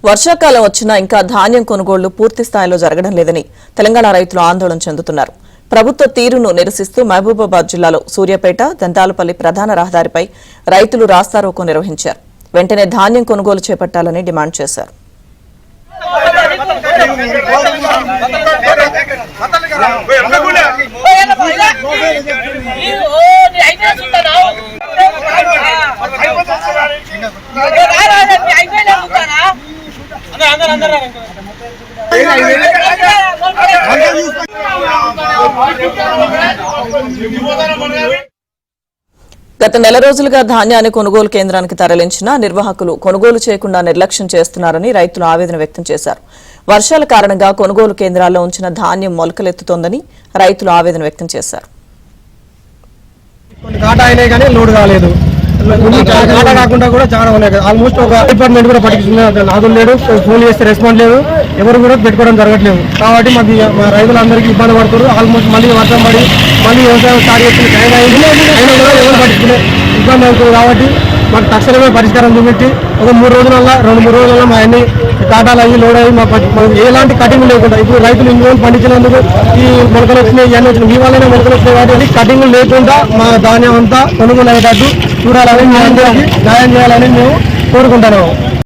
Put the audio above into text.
వర్షాకాలం వచ్చినా ఇంకా ధాన్యం కొనుగోళ్లు పూర్తి స్థాయిలో జరగడం లేదని తెలంగాణ రైతులు ఆందోళన చెందుతున్నారు. ప్రభుత్వ తీరును నిరసిస్తూ మహబూబాబాద్ జిల్లాలో సూర్యాపేట దంతాలపల్లి ప్రధాన రహదారిపై రైతులు రాస్తారోకో నిర్వహించారు. వెంటనే ధాన్యం కొనుగోలు చేపట్టాలని డిమాండ్ చేశారు. గత నెల రోజులుగా ధాన్యాన్ని కొనుగోలు కేంద్రానికి తరలించిన నిర్వాహకులు కొనుగోలు చేయకుండా నిర్లక్ష్యం చేస్తున్నారని రైతులు ఆవేదన వ్యక్తం చేశారు. వర్షాల కారణంగా కొనుగోలు కేంద్రాల్లో ఉంచిన ధాన్యం మొలకలెత్తుతోందని రైతులు ఆవేదన వ్యక్తం చేశారు. కాకుండా కూడా చాలా ఉన్నాయి. ఆల్మోస్ట్ ఒక డిపార్ట్మెంట్ కూడా పట్టించుకున్నారు. నాదులు లేడు, ఫోన్ చేస్తే రెస్పాండ్ లేదు, ఎవరు కూడా పెట్టుకోవడం జరగట్లేదు. కాబట్టి మా రైతులందరికీ ఇబ్బంది పడుతున్నారు. ఆల్మోస్ట్ మళ్ళీ వర్షం పడి మళ్ళీ వ్యవసాయం స్టార్ట్ చేసిన టైం అయింది. అయినా కూడా ఎవరు పట్టించుకునే ఇబ్బంది అవుతుంది. కాబట్టి మాకు తక్షణమే పరిష్కారం చూపెట్టి ఒక 2-3 రోజులలో మా అన్ని కాటాలు అయ్యి లోడ్ అయ్యి మాకు ఎలాంటి కటింగ్ లేకుండా ఇప్పుడు రైతులు ఇన్ని రోజులు పండించినందుకు ఈ మొలకలు వచ్చినాయి, ఇవన్నీ వచ్చినాయి, మీ వల్లనే మొలకలు వచ్చినాయి. కాబట్టి కటింగ్ లేకుండా మా ధాన్యం అంతా కొనుగోలు అయ్యేటట్టు చూడాలని మీ అందరికీ న్యాయం చేయాలని మేము కోరుకుంటున్నాము.